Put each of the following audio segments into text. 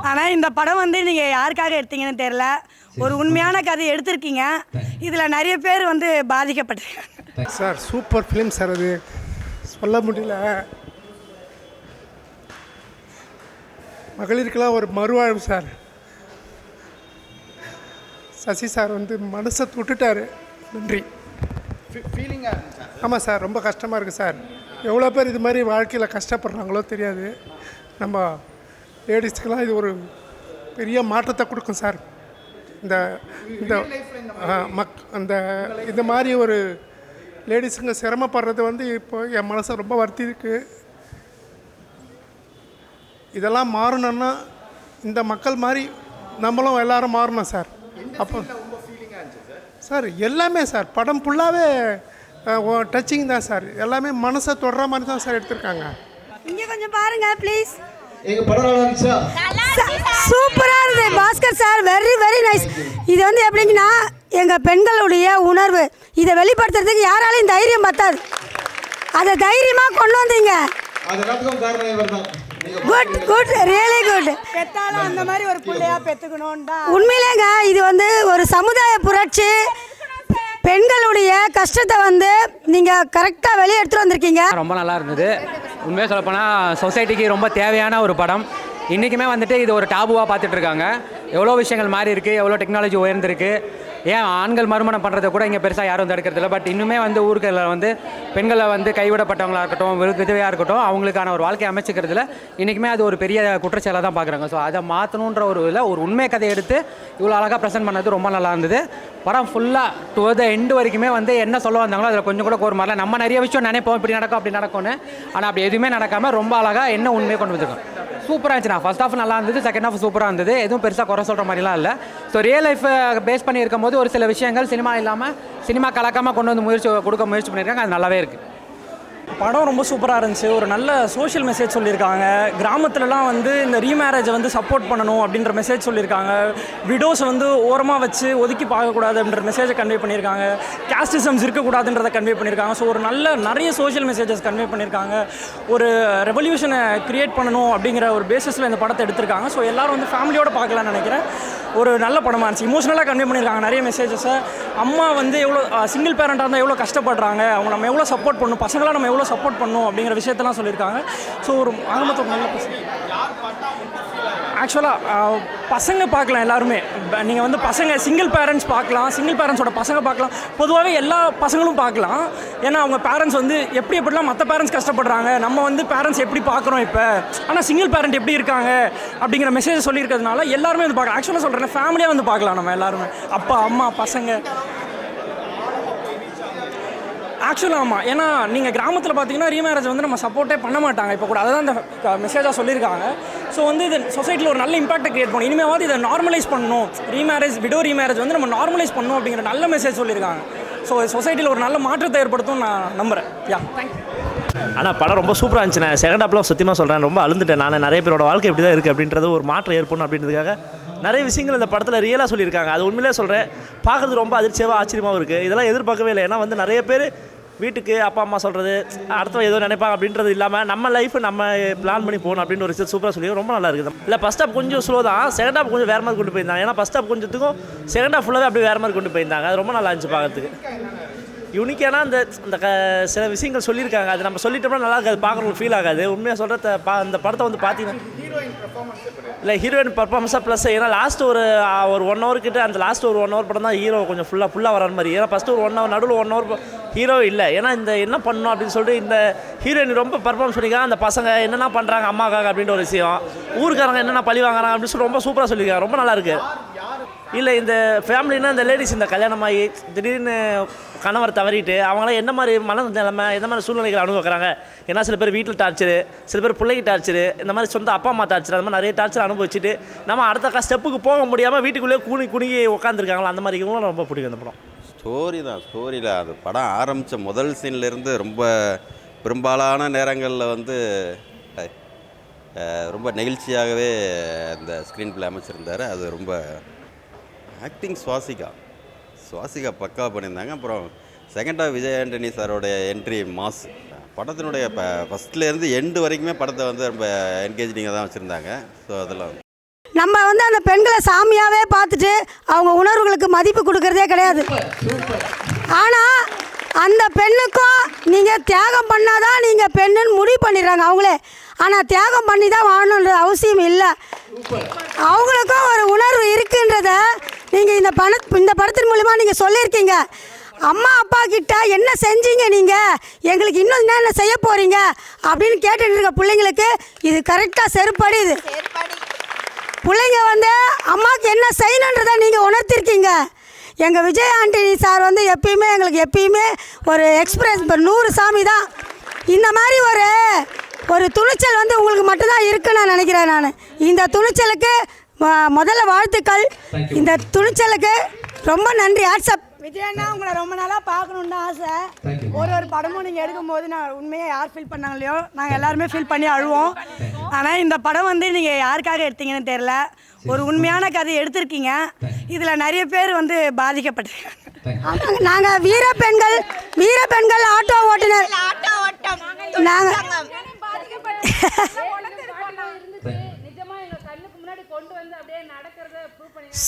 ஆனால் இந்த படம் வந்து நீங்கள் யாருக்காக எடுத்தீங்கன்னு தெரில. ஒரு உண்மையான கதை எடுத்திருக்கீங்க. இதில் நிறைய பேர் வந்து பாதிக்கப்பட்டிருக்காங்க. சார் சூப்பர் ஃபிலிம் சார், அது சொல்ல முடியல. மகளிருக்கெல்லாம் ஒரு மறுவாழ்வு சார். சசி சார் வந்து மனசை தொட்டுட்டார். நன்றி. ஃபீலிங்காக ஆமாம் சார், ரொம்ப கஷ்டமாக இருக்குது சார். எவ்வளோ பேர் இது மாதிரி வாழ்க்கையில் கஷ்டப்படுறாங்களோ தெரியாது. நம்ம லேடிஸ்க்கெலாம் இது ஒரு பெரிய மாற்றத்தை கொடுக்கும் சார். இந்த இந்த அந்த இந்த மாதிரி ஒரு லேடிஸுங்க சிரமப்படுறது வந்து இப்போ என் மனசை ரொம்ப வருத்தி இருக்குது. இதெல்லாம் மாறணுன்னா இந்த மக்கள் மாதிரி நம்மளும் எல்லோரும் மாறணும் சார். அப்போ சார் எல்லாமே சார் படம் ஃபுல்லாகவே டச்சிங் தான் சார். எல்லாமே மனசை தொடுற மாதிரி தான் சார் எடுத்திருக்காங்க. இங்கே கொஞ்சம் பாருங்க ப்ளீஸ். எங்கள் படம் நல்லா இருந்துச்சா? சூப்பராக இருந்தது Bhaskar sir, very very nice. இது வந்து எப்படிங்கன்னா எங்கள் பெண்களுடைய உணர்வு, இதை வெளிப்படுத்துறதுக்கு யாராலையும் தைரியம் பத்தாது. அதை தைரியமாக கொண்டு வந்தீங்க. Good good, really good. பெத்தாலும் அந்த மாதிரி ஒரு பிள்ளையா பெற்றுக்கணும்டா. உண்மையிலேங்க இது வந்து ஒரு சமுதாய புரட்சி. பெண்களுடைய கஷ்டத்தை வந்து நீங்கள் கரெக்டாக வெளியே எடுத்துகிட்டு வந்திருக்கீங்க. ரொம்ப நல்லா இருந்தது. உண்மையாக சொல்லப்போனால் சொசைட்டிக்கு ரொம்ப தேவையான ஒரு படம். இன்றைக்குமே வந்துட்டு இது ஒரு டாபுவாக பார்த்துட்டு இருக்காங்க. எவ்வளோ விஷயங்கள் மாறி இருக்குது, எவ்வளோ டெக்னாலஜி உயர்ந்திருக்கு. ஏன் ஆண்கள் மறுமணம் பண்ணுறதை கூட இங்கே பெருசாக யாரும் தடுக்கிறதில்ல. பட் இன்னுமே வந்து ஊர்களில் வந்து பெண்களை வந்து கைவிடப்பட்டவங்களாக இருக்கட்டும், விதவையாக இருக்கட்டும், அவங்களுக்கான ஒரு வாழ்க்கை அமைச்சிக்கிறதுல இன்றைக்குமே அது ஒரு பெரிய குற்றச்சாலாக தான் பார்க்குறாங்க. ஸோ அதை மாற்றணுன்ற ஒரு இதில் ஒரு உண்மை கதையை எடுத்து இவ்வளோ அழகாக ப்ரெசென்ட் பண்ணது ரொம்ப நல்லா இருந்தது. படம் ஃபுல்லாக டு த எண்டு வரைக்குமே வந்து என்ன சொல்ல வந்தாங்களோ அதில் கொஞ்சம் கூட ஒரு மாதிரிலாம் நம்ம நிறைய விஷயம் நினைப்போம், இப்படி நடக்கும் அப்படி நடக்கும்னு. ஆனால் அப்படி எதுவுமே நடக்காமல் ரொம்ப அழகாக என்ன உண்மையை கொண்டு வந்துருக்கோம். சூப்பராக இருந்துச்சு. நான் ஃபர்ஸ்ட் ஹாஃப் நல்லா இருந்தது, செகண்ட் ஹாஃப் சூப்பராக இருந்தது. எதுவும் பெருசாக குறை சொல்கிற மாதிரிலாம் இல்லை. ஸோ ரியல் லைஃப் பேஸ் பண்ணி இருக்கும்போது ஒரு சில விஷயங்கள் சினிமா இல்லாமல் சினிமா கலக்காமல் கொண்டு வந்து முயற்சி பண்ணியிருக்காங்க. அது நல்லாவே இருக்குது. படம் ரொம்ப சூப்பராக இருந்துச்சு. ஒரு நல்ல சோஷியல் மெசேஜ் சொல்லியிருக்காங்க. கிராமத்துலலாம் வந்து இந்த ரீமேரேஜை வந்து சப்போர்ட் பண்ணணும் அப்படின்ற மெசேஜ் சொல்லியிருக்காங்க. விடோஸை வந்து ஓரமாக வச்சு ஒதுக்கி பார்க்கக்கூடாது அப்படின்ற மெசேஜை கன்வே பண்ணியிருக்காங்க. கேஸ்டிசம்ஸ் இருக்கக்கூடாதுன்றதை கன்வே பண்ணியிருக்காங்க. ஸோ ஒரு நிறைய சோஷியல் மெசேஜஸ் கன்வே பண்ணியிருக்காங்க. ஒரு ரெவல்யூஷனை க்ரியேட் பண்ணணும் அப்படிங்கிற ஒரு பேசிஸில் இந்த படத்தை எடுத்திருக்காங்க. ஸோ எல்லோரும் வந்து ஃபேமிலியோடு பார்க்கலான்னு நினைக்கிறேன். ஒரு நல்ல படமாக இருந்துச்சு. இமோஷனலாக கன்வே பண்ணியிருக்காங்க நிறைய மெசேஜஸை. அம்மா வந்து எவ்வளோ சிங்கிள் பேரண்ட்டாக இருந்தால் எவ்வளோ கஷ்டப்படுறாங்க, அவங்க நம்ம எவ்வளோ சப்போர்ட் பண்ணணும், பசங்களாம் நம்ம எவ்வளோ சப்போர்ட் பண்ணணும் அப்படிங்கிற விஷயத்தெல்லாம் சொல்லியிருக்காங்க. ஸோ ஒரு ஆகமத்தை நல்ல பசங்க. ஆக்சுவலாக பசங்க பார்க்கலாம் எல்லாருமே. நீங்கள் வந்து பசங்க சிங்கிள் பேரண்ட்ஸ் பார்க்கலாம், சிங்கிள் பேரண்ட்ஸோட பசங்க பார்க்கலாம், பொதுவாகவே எல்லா பசங்களும் பார்க்கலாம். ஏன்னா அவங்க பேரண்ட்ஸ் வந்து எப்படிலாம் மற்ற பேரண்ட்ஸ் கஷ்டப்படுறாங்க, நம்ம வந்து பேரண்ட்ஸ் எப்படி பார்க்குறோம் இப்போ, ஆனால் சிங்கிள் பேரண்ட் எப்படி இருக்காங்க அப்படிங்கிற மெசேஜ் சொல்லியிருக்கிறதுனால எல்லாருமே வந்து பார்க்கலாம். ஆக்சுவலாக சொல்கிறேன், ஃபேமிலியாக வந்து பார்க்கலாம் நம்ம எல்லாருமே, அப்பா அம்மா பசங்க. ஆக்சுவலாக ஆமாம். ஏன்னா நீங்கள் கிராமத்தில் பார்த்தீங்கன்னா ரீமேரேஜ் வந்து நம்ம சப்போர்ட்டே பண்ண மாட்டாங்க இப்போ கூட. அதுதான் இந்த மெசேஜாக சொல்லியிருக்காங்க. ஸோ வந்து இது சொசைட்டியில் ஒரு நல்ல இம்பாக்டை கிரியேட் பண்ணணும். இனிமேவாவது இதை நார்மலைஸ் பண்ணணும். விடோ ரீமேரேஜ் வந்து நம்ம நார்மலைஸ் பண்ணணும் அப்படிங்கிற நல்ல மெசேஜ் சொல்லியிருக்காங்க. ஸோ சொசைட்டியில் ஒரு நல்ல மாற்றத்தை ஏற்படுத்தும் நான் நம்புகிறேன். தேங்க்யூ. ஆனால் படம் ரொம்ப சூப்பராக இருந்துச்சு. நான் செகண்ட் ஹாஃப்லாம் சத்தியமாக சொல்கிறேன், ரொம்ப அழுந்துட்டேன். நான் நிறைய பேரோட வாழ்க்கை எப்படி தான் இருக்குது அப்படின்றது ஒரு மாற்றம் ஏற்படணும் அப்படின்றதுக்காக நிறைய விஷயங்கள் இந்த படத்தில் ரியலாக சொல்லியிருக்காங்க. அது உண்மையிலே சொல்கிறேன், பார்க்குறது ரொம்ப அதிர்ச்சியாகவும் ஆச்சரியமாகவும் இருக்குது. இதெல்லாம் எதிர்பார்க்கவே இல்லை. ஏன்னா வந்து நிறைய பேர் வீட்டுக்கு அப்பா அம்மா சொல்கிறது அடுத்த ஏதோ நினைப்பாங்க அப்படின்றது இல்லாமல் நம்ம லைஃப் நம்ம பிளான் பண்ணி போகணும் அப்படின்னு ஒரு விஷயம் சூப்பராக சொல்லி ரொம்ப நல்லா இருக்குது. இல்லை ஃபஸ்ட் ஹாஃப் கொஞ்சம் ஸ்லோ தான், செகண்ட் ஹாஃப் கொஞ்சம் வேறு மாதிரி கொண்டு போயிருந்தாங்க. ஏன்னா ஃபஸ்ட் ஹாஃப் கொஞ்சத்துக்கும் செகண்ட் ஹாஃப் ஃபுல்லாகவே அப்படி வேறு மாதிரி கொண்டு போயிருந்தாங்க. அது ரொம்ப நல்லா இருந்துச்சு பார்க்கறதுக்கு. யூனிக்கான அந்த சில விஷயங்கள் சொல்லியிருக்காங்க. அது நம்ம சொல்லிட்டோம்னா நல்லா இருக்காது, பார்க்குறவங்களுக்கு ஃபீல் ஆகாது. உண்மையாக சொல்கிறத அந்த படத்தை வந்து பார்த்தீங்கன்னா இல்லை ஹீரோயின் பர்ஃபார்மன்ஸாக ப்ளஸ் ஏன்னா லாஸ்ட் ஒரு 1 hour கிட்ட அந்த லாஸ்ட் ஒரு 1 hour படம் தான் ஹீரோ கொஞ்சம் ஃபுல்லாக வர மாதிரி. ஏன்னா ஃபஸ்ட்டு ஒரு 1 hour நடுவில் 1 hour ஹீரோ இல்லை. ஏன்னா இந்த என்ன பண்ணணும் அப்படின்னு சொல்லிட்டு இந்த ஹீரோயின் ரொம்ப பர்ஃபார்மன்ஸ் பண்ணியிருக்காங்க. அந்த பசங்க என்னென்ன பண்ணுறாங்க அம்மாக்காக அப்படின்ற ஒரு விஷயம், ஊருக்காரங்க என்னென்ன பழி வாங்குறாங்க அப்படின்னு சொல்லி ரொம்ப சூப்பராக சொல்லியிருக்காங்க. ரொம்ப நல்லாயிருக்கு. இல்லை இந்த ஃபேமிலின்னா இந்த லேடிஸ் இந்த கல்யாணமாகி திடீர்னு கணவர் தவறிட்டு அவங்களாம் என்ன மாதிரி நிலைமை எந்த மாதிரி சூழ்நிலைகள் அனுபவிக்கிறாங்க. ஏன்னா சில பேர் வீட்டில் டார்ச்சரு, சில பேர் பிள்ளைக்கு டார்ச்சரு, இந்த மாதிரி சொந்த அப்பா அம்மா டார்ச்சர், அந்த மாதிரி நிறைய டார்ச்சர் அனுபவிச்சுட்டு நம்ம அடுத்த ஸ்டெப்புக்கு போக முடியாமல் வீட்டுக்குள்ளேயே குனிங்கி உட்காந்துருக்காங்களா, அந்த மாதிரி இவங்களும் ரொம்ப பிடிக்கும் அந்த படம். ஸ்டோரியில் அது படம் ஆரம்பித்த முதல் சீன்லேருந்து ரொம்ப பெரும்பாலான நேரங்களில் வந்து ரொம்ப நெகிழ்ச்சியாகவே அந்த ஸ்க்ரீன் பிளே அமைச்சிருந்தார். அது ரொம்ப ஆக்டிங் சுவாசிகா பக்காவாக பண்ணியிருந்தாங்க. அப்புறம் செகண்ட் ஹாஃப் விஜய் ஆண்டனி சாரோடைய என்ட்ரி மாஸ். படத்தினுடைய ஃபஸ்ட்லேருந்து எண்டு வரைக்குமே படத்தை வந்து ரொம்ப என்கேஜிங்காக தான் வச்சுருந்தாங்க. ஸோ அதெல்லாம் நம்ம வந்து அந்த பெண்களை சாமியாகவே பார்த்துட்டு அவங்க உணர்வுகளுக்கு மதிப்பு கொடுக்கறதே கிடையாது. ஆனால் அந்த பெண்ணுக்கும் நீங்கள் தியாகம் பண்ணாதான் நீங்கள் பெண்ணுன்னு முடிவு பண்ணிடுறாங்க அவங்களே. ஆனால் தியாகம் பண்ணி தான் வாழணுன்ற அவசியம் இல்லை. அவங்களுக்கும் ஒரு உணர்வு இருக்குன்றத நீங்கள் இந்த படத்தின் மூலிமா நீங்கள் சொல்லியிருக்கீங்க. அம்மா அப்பா கிட்ட என்ன செஞ்சீங்க நீங்கள், எங்களுக்கு இன்னும் என்ன செய்ய போகிறீங்க அப்படின்னு கேட்டுட்டு இருக்க பிள்ளைங்களுக்கு இது கரெக்டாக செருப்படி. இது பிள்ளைங்க வந்து அம்மாவுக்கு என்ன செய்யணுன்றதை நீங்கள் உணர்த்திருக்கீங்க. எங்கள் விஜய் ஆண்டனி சார் வந்து எப்பயுமே எங்களுக்கு எப்பயுமே ஒரு எக்ஸ்பிரஸ் 100 சாமி தான். இந்த மாதிரி ஒரு துணிச்சல் வந்து உங்களுக்கு மட்டும்தான் இருக்குன்னு நான் நினைக்கிறேன். நான் இந்த துணிச்சலுக்கு முதல்ல வாழ்த்துக்கள். இந்த துணிச்சலுக்கு ரொம்ப நன்றி. வாட்ஸ்அப் விஜயண்ணா, உங்களை ரொம்ப நாளாக பார்க்கணுன்னு ஆசை. ஒரு படமும் நீங்கள் எடுக்கும்போது நான் உண்மையாக யார் ஃபீல் பண்ணாங்களையோ நாங்கள் எல்லாருமே ஃபீல் பண்ணி அழுவோம். ஆனால் இந்த படம் வந்து நீங்கள் யாருக்காக எடுத்தீங்கன்னு தெரில. ஒரு உண்மையான கதை எடுத்திருக்கீங்க. இதில் நிறைய பேர் வந்து பாதிக்கப்பட்டிருக்காங்க. நாங்கள் வீரப்பெண்கள் ஆட்டோ ஓட்டுநர் நாங்கள்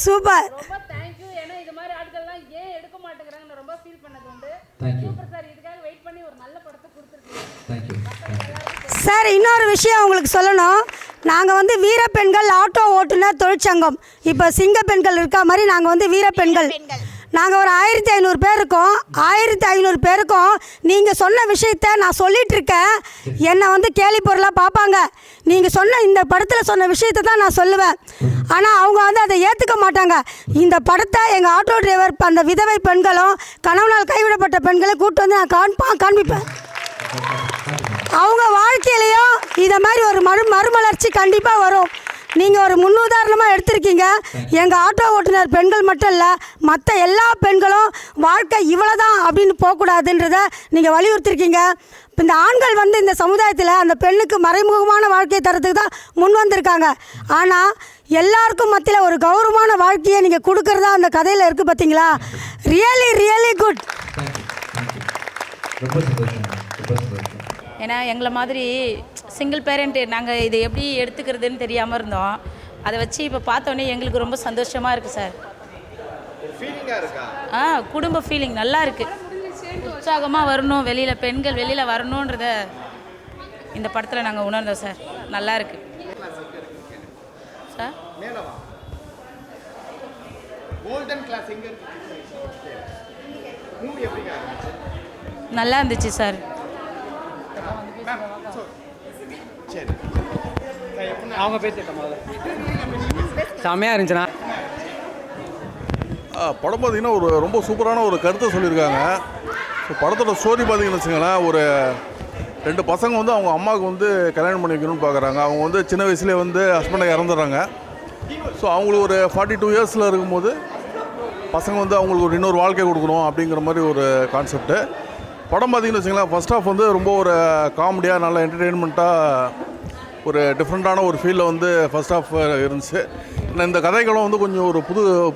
சூப்பர். சார், இன்னொரு விஷயம் உங்களுக்கு சொல்லணும். நாங்கள் வந்து வீரப்பெண்கள் ஆட்டோ ஓட்டுநர் தொழிற்சங்கம், இப்போ சிங்க பெண்கள் இருக்கா மாதிரி நாங்கள் வந்து வீரப்பெண்கள். நாங்கள் ஒரு 1500 பேர் இருக்கோம். 1500 பேருக்கும் நீங்கள் சொன்ன விஷயத்த நான் சொல்லிகிட்டு இருக்கேன். என்னை வந்து கேலி பொருளாக பார்ப்பாங்க. நீங்கள் சொன்ன இந்த படத்தில் சொன்ன விஷயத்தை தான் நான் சொல்லுவேன். ஆனால் அவங்க வந்து அதை ஏற்றுக்க மாட்டாங்க. இந்த படத்தை எங்கள் ஆட்டோ டிரைவர் அந்த விதவை பெண்களும் கணவனால் கைவிடப்பட்ட பெண்களும் கூப்பிட்டு வந்து நான் காண்பிப்பேன். அவங்க வாழ்க்கையிலையும் இதை மாதிரி ஒரு மறுமலர்ச்சி கண்டிப்பாக வரும். நீங்கள் ஒரு முன்னுதாரணமாக எடுத்திருக்கீங்க. எங்கள் ஆட்டோ ஓட்டுநர் பெண்கள் மட்டும் இல்லை, மற்ற எல்லா பெண்களும் வாழ்க்கை இவ்வளோ தான் அப்படின்னு போகக்கூடாதுன்றதை நீங்கள் வலியுறுத்திருக்கீங்க. இந்த ஆண்கள் வந்து இந்த சமுதாயத்தில் அந்த பெண்ணுக்கு மறைமுகமான வாழ்க்கையை தரத்துக்கு தான் முன் வந்திருக்காங்க. ஆனால் எல்லாருக்கும் மத்தியில் ஒரு கௌரவமான வாழ்க்கையை நீங்கள் கொடுக்குறதா அந்த கதையில் இருக்குது. பார்த்தீங்களா? Really good. ஏன்னா எங்களை மாதிரி சிங்கிள் பேரண்ட்டு நாங்கள் இதை எப்படி எடுத்துக்கிறதுன்னு தெரியாமல் இருந்தோம். அதை வச்சு இப்போ பார்த்தோன்னே எங்களுக்கு ரொம்ப சந்தோஷமாக இருக்குது சார். குடும்ப ஃபீலிங் நல்லா இருக்குது. உற்சாகமாக வரணும், பெண்கள் வெளியில் வரணுன்றத இந்த படத்தில் நாங்கள் உணர்ந்தோம் சார். நல்லா இருக்குது சார். நல்லா இருந்துச்சு சார். அவங்க பேசிட்டோம். செம்மையாக இருந்துச்சுண்ணா படம். பார்த்தீங்கன்னா ரொம்ப சூப்பரான ஒரு கருத்தை சொல்லியிருக்காங்க. ஸோ படத்தோட ஸ்டோரி பார்த்தீங்கன்னு வச்சுங்களேன், ஒரு 2 பசங்க வந்து அவங்க அம்மாவுக்கு வந்து கல்யாணம் பண்ணி வைக்கணும்னு பார்க்குறாங்க. அவங்க வந்து சின்ன வயசுலேயே வந்து ஹஸ்பண்டை இறந்துடுறாங்க. ஸோ அவங்களுக்கு ஒரு 42 இயர்ஸில் இருக்கும்போது பசங்க வந்து அவங்களுக்கு ஒரு இன்னொரு வாழ்க்கை கொடுக்கணும் அப்படிங்கிற மாதிரி ஒரு கான்செப்ட்டு. படம் பார்த்திங்கன்னு வச்சுங்களேன், ஃபஸ்ட் ஹாஃப் வந்து ரொம்ப ஒரு காமெடியாக நல்ல என்டர்டெயின்மெண்ட்டாக ஒரு டிஃப்ரெண்ட்டான ஒரு ஃபீலில் வந்து ஃபஸ்ட் ஹாஃப் இருந்துச்சு. இந்த கதைகளும் வந்து கொஞ்சம் ஒரு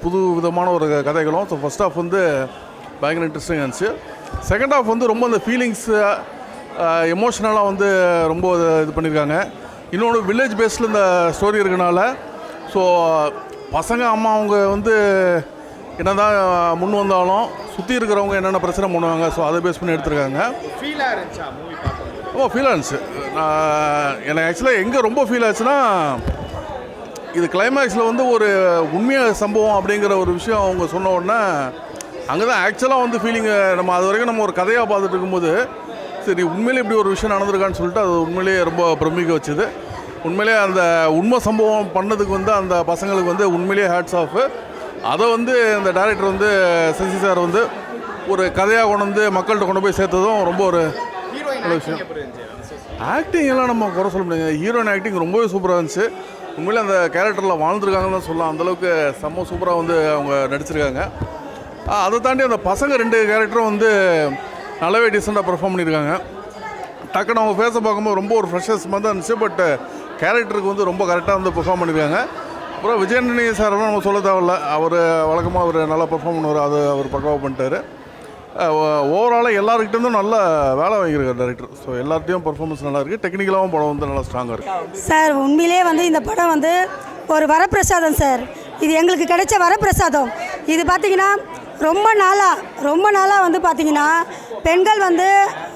புது விதமான ஒரு கதைகளும். ஸோ ஃபஸ்ட் ஹாஃப் வந்து பயங்கர இன்ட்ரெஸ்டிங்காக இருந்துச்சு. செகண்ட் ஹாஃப் வந்து ரொம்ப அந்த ஃபீலிங்ஸு எமோஷ்னலாக வந்து ரொம்ப இது பண்ணியிருக்காங்க. இன்னொன்று வில்லேஜ் பேஸில் இந்த ஸ்டோரி இருக்கனால ஸோ பசங்க அம்மா அவங்க வந்து என்ன தான் முன் வந்தாலும் சுற்றி இருக்கிறவங்க என்னென்ன பிரச்சனை பண்ணுவாங்க, ஸோ அதை பேஸ் பண்ணி எடுத்துருக்காங்க. ஃபீலாக இருந்துச்சா மூவி பார்க்கும்போது? ஃபீலாக இருந்துச்சு. எனக்கு ஆக்சுவலாக எங்கே ரொம்ப ஃபீல் ஆச்சுன்னா, இது கிளைமேக்ஸில் வந்து ஒரு உண்மையாக சம்பவம் அப்படிங்கிற ஒரு விஷயம் அவங்க சொன்ன உடனே அங்கே தான் ஆக்சுவலாக வந்து ஃபீலிங்கு. நம்ம அது வரைக்கும் நம்ம ஒரு கதையாக பார்த்துட்டு இருக்கும்போது சரி உண்மையிலே இப்படி ஒரு விஷயம் நடந்திருக்கான்னு சொல்லிட்டு அது உண்மையிலேயே ரொம்ப பிரமிக்க வச்சுது. உண்மையிலே அந்த உண்மை சம்பவம் பண்ணதுக்கு வந்து அந்த பசங்களுக்கு வந்து உண்மையிலேயே ஹேட்ஸ் ஆஃப். அதை வந்து இந்த டைரக்டர் வந்து சசி சார் வந்து ஒரு கதையாக கொண்டு வந்து மக்கள்கிட்ட கொண்டு போய் சேர்த்ததும் ரொம்ப ஒரு நல்ல விஷயம். ஆக்டிங் எல்லாம் நம்ம குறை சொல்ல முடியாது. ஹீரோயின் ஆக்டிங் ரொம்பவே சூப்பராக இருந்துச்சு. உண்மையிலே அந்த கேரக்டரில் வாழ்ந்துருக்காங்கன்னு தான் சொல்லலாம். அந்தளவுக்கு செம்ம சூப்பராக வந்து அவங்க நடிச்சிருக்காங்க. அதை தாண்டி அந்த பசங்க 2 கேரக்டரும் வந்து நல்லாவே டீசெண்டாக பெர்ஃபார்ம் பண்ணியிருக்காங்க. டக்குன்னு அவங்க ஃபேஸை பார்க்கும்போது ரொம்ப ஒரு ஃப்ரெஷர்ஸ் மாதிரி தான் இருந்துச்சு. பட் கேரக்டருக்கு வந்து ரொம்ப கரெக்டாக வந்து பெர்ஃபார்ம் பண்ணியிருக்காங்க. அப்புறம் விஜயாண்டனி சார் நம்ம சொல்ல தேவையில்ல, அவர் வழக்கமாக அவர் நல்லா பெர்ஃபார்ம் பண்ணுவார். அது அவர் பக்காவாக பண்ணிட்டார். ஓவராலாக எல்லாருக்கிட்டேருந்தும் நல்ல வேலை வாங்கியிருக்காரு டைரக்டர். ஸோ எல்லார்ட்டையும் பர்ஃபார்மன்ஸ் நல்லா இருக்குது. டெக்னிக்கலாகவும் படம் வந்து நல்லா ஸ்ட்ராங்காக இருக்குது. சார் உண்மையிலே வந்து இந்த படம் வந்து ஒரு வரப்பிரசாதம் சார். இது எங்களுக்கு கிடைச்ச வரப்பிரசாதம். இது பார்த்திங்கன்னா ரொம்ப நாளாக வந்து பார்த்திங்கன்னா பெண்கள் வந்து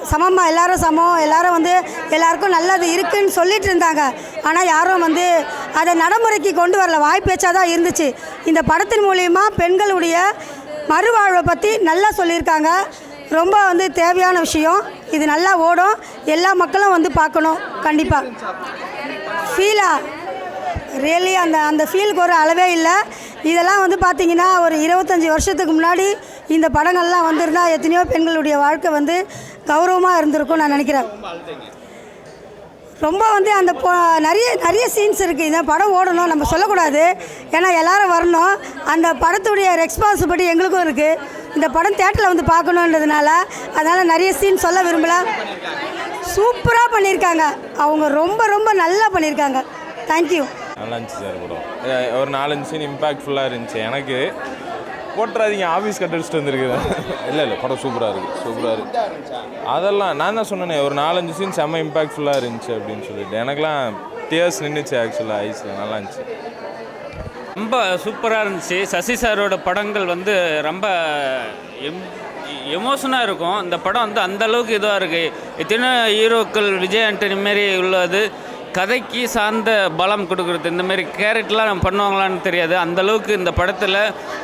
சமமாக எல்லாரும் சமம், எல்லாரும் வந்து எல்லாருக்கும் நல்லது இருக்குதுன்னு சொல்லிட்டு இருந்தாங்க. ஆனால் யாரும் வந்து அதை நடைமுறைக்கு கொண்டு வரல, வாய்ப்பேச்சாக தான் இருந்துச்சு. இந்த படத்தின் மூலிமா பெண்களுடைய மறுவாழ்வை பற்றி நல்லா சொல்லியிருக்காங்க. ரொம்ப வந்து தேவையான விஷயம். இது நல்லா ஓடும், எல்லா மக்களும் வந்து பார்க்கணும் கண்டிப்பாக. ரியலி அந்த ஃபீலுக்கு ஒரு அளவே இல்லை. இதெல்லாம் வந்து பார்த்திங்கன்னா ஒரு 25 வருஷத்துக்கு முன்னாடி இந்த படங்கள்லாம் வந்திருந்தால் எத்தனையோ பெண்களுடைய வாழ்க்கை வந்து கௌரவமாக இருந்திருக்கும் நான் நினைக்கிறேன். ரொம்ப வந்து அந்த நிறைய சீன்ஸ் இருக்குது. இந்த படம் ஓடணும், நம்ம சொல்லக்கூடாது, ஏன்னா எல்லோரும் வரணும். அந்த படத்துடைய ரெஸ்பான்சிபிலிட்டி எங்களுக்கும் இருக்குது. இந்த படம் தேட்டரில் வந்து பார்க்கணுன்றதுனால அதனால் நிறைய சீன் சொல்ல விரும்பல. சூப்பராக பண்ணியிருக்காங்க அவங்க, ரொம்ப நல்லா பண்ணியிருக்காங்க. தேங்க்யூ. நல்லா இருந்துச்சு சார் படம். ஒரு 4-5 சீன் இம்பேக்ட்ஃபுல்லாக இருந்துச்சு. எனக்கு போட்டுறாதீங்க, ஆஃபீஸ் கட் அடிச்சுட்டு வந்துருக்குறேன். இல்லை படம் சூப்பராக இருக்குது. அதெல்லாம் நான் தான் சொன்னேனே, ஒரு 4-5 சீன் செம்ம இம்பேக்ட்ஃபுல்லாக இருந்துச்சு அப்படின்னு சொல்லிட்டு எனக்குலாம் டியர்ஸ் நின்றுச்சு ஆக்சுவலாக ஐஸில். நல்லா இருந்துச்சு, ரொம்ப சூப்பராக இருந்துச்சு. சசி சாரோட படங்கள் வந்து ரொம்ப எமோஷனாக இருக்கும். இந்த படம் வந்து அந்தளவுக்கு இதுவாக இருக்குது. எத்தனை ஹீரோக்கள் விஜய் ஆண்டனி மாரி உள்ளது கதைக்கு சார்ந்த பலம் கொடுக்குறது. இந்தமாரி கேரக்டர்லாம் நம்ம பண்ணுவாங்களான்னு தெரியாது. அந்தளவுக்கு இந்த படத்தில்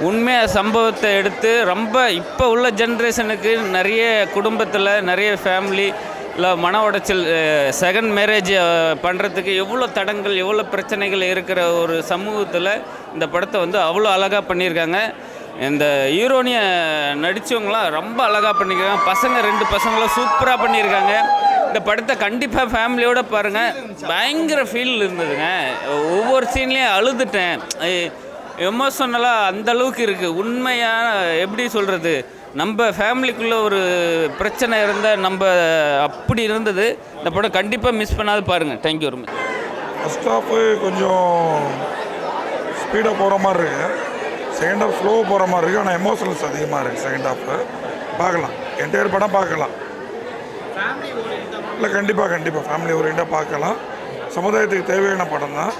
உண்மையாக சம்பவத்தை எடுத்து ரொம்ப இப்போ உள்ள ஜென்ரேஷனுக்கு நிறைய குடும்பத்தில் நிறைய ஃபேமிலி இல்லை மன உடைச்சல், செகண்ட் மேரேஜ் பண்ணுறதுக்கு எவ்வளோ தடங்கள் எவ்வளோ பிரச்சனைகள் இருக்கிற ஒரு சமூகத்தில் இந்த படத்தை வந்து அவ்வளோ அழகாக பண்ணியிருக்காங்க. இந்த ஹீரோனியை நடித்தவங்களாம் ரொம்ப அழகாக பண்ணியிருக்காங்க. 2 பசங்களும் சூப்பராக பண்ணியிருக்காங்க. இந்த படத்தை கண்டிப்பாக ஃபேமிலியோடு பாருங்கள். பயங்கர ஃபீல் இருந்ததுங்க. ஒவ்வொரு சீன்லேயும் அழுதுட்டேன். எமோஷனலாக அந்தளவுக்கு இருக்குது. உண்மையான எப்படி சொல்கிறது, நம்ம ஃபேமிலிக்குள்ளே ஒரு பிரச்சனை இருந்தால் நம்ம அப்படி இருந்தது. இந்த படம் கண்டிப்பாக மிஸ் பண்ணாது பாருங்கள். Thank you very much. First half கொஞ்சம் ஸ்பீடாக போகிற மாதிரி இருக்குது, செகண்ட் ஹாஃப் ஸ்லோவாக போகிற மாதிரி இருக்குது. ஆனால் எமோஷனல்ஸ் அதிகமாக இருக்குது செகண்ட் ஹாஃபு. பார்க்கலாம், என்டையர் படம் பார்க்கலாம். இல்லை கண்டிப்பாக ஃபேமிலி ஓரியண்டாக பார்க்கலாம். சமுதாயத்துக்கு தேவையான படம் தான்.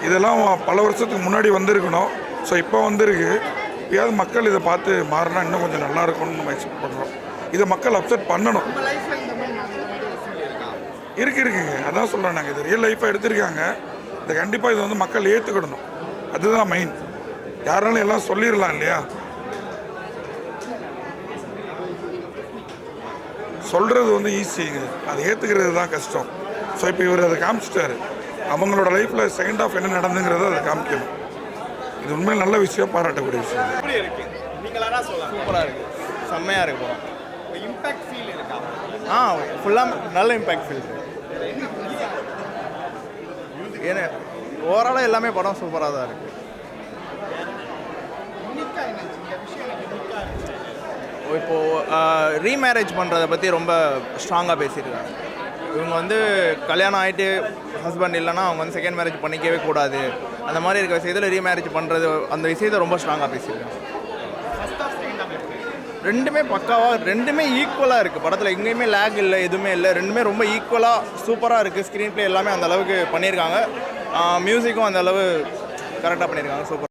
இதெல்லாம் பல வருஷத்துக்கு முன்னாடி வந்திருக்கணும். ஸோ இப்போ வந்திருக்கு. எப்பயாவது மக்கள் இதை பார்த்து மாறினா இன்னும் கொஞ்சம் நல்லா இருக்கும்னு நம்ம எக்ஸ்பெக்ட் பண்ணுறோம். இதை மக்கள் அப்செட் பண்ணணும். இருக்குங்க, அதான் சொல்கிறேன். நாங்கள் இது ரியல் லைஃப்பாக எடுத்திருக்காங்க. இதை கண்டிப்பாக இதை வந்து மக்கள் ஏற்றுக்கிடணும். அதுதான் மெயின். யாராலும் எல்லாம் சொல்லிடலாம் இல்லையா, சொல்கிறது வந்து ஈஸிங்க, அதை ஏற்றுக்கிறது தான் கஷ்டம். ஸோ இப்போ இவர் அதை காமிச்சிட்டாரு. அவங்களோட லைஃப்பில் செகண்ட் ஆஃப் என்ன நடந்துங்கிறத அதை காமிக்கணும். இது உண்மையில் நல்ல விஷயம், பாராட்டக்கூடிய விஷயம். சூப்பராக இருக்குது, செம்மையாக இருக்கு படம். இம்பேக்ட் ஃபீல் இருக்கா? ஃபுல்லாக நல்ல இம்பேக்ட் ஃபீல் இருக்கு. ஏன்னா ஓவராலாக எல்லாமே படம் சூப்பராக தான் இருக்குது. இப்போது ரீமேரேஜ் பண்ணுறதை பற்றி ரொம்ப ஸ்ட்ராங்காக பேசியிருக்காங்க. இவங்க வந்து கல்யாணம் ஆகிட்டு ஹஸ்பண்ட் இல்லைன்னா அவங்க வந்து செகண்ட் மேரேஜ் பண்ணிக்கவே கூடாது, அந்த மாதிரி இருக்க விஷயத்தில் ரீமேரேஜ் பண்ணுறது, அந்த விஷயத்தை ரொம்ப ஸ்ட்ராங்காக பேசியிருக்காங்க. ரெண்டுமே பக்காவாக, ரெண்டுமே ஈக்குவலாக இருக்குது. படத்தில் எங்கேயுமே லேக் இல்லை, எதுவுமே இல்லை. ரெண்டுமே ரொம்ப ஈக்குவலாக சூப்பராக இருக்குது. ஸ்க்ரீன் ப்ளே எல்லாமே அந்த அளவுக்கு பண்ணியிருக்காங்க. மியூசிக்கும் அந்த அளவு கரெக்டாக பண்ணியிருக்காங்க. சூப்பர்.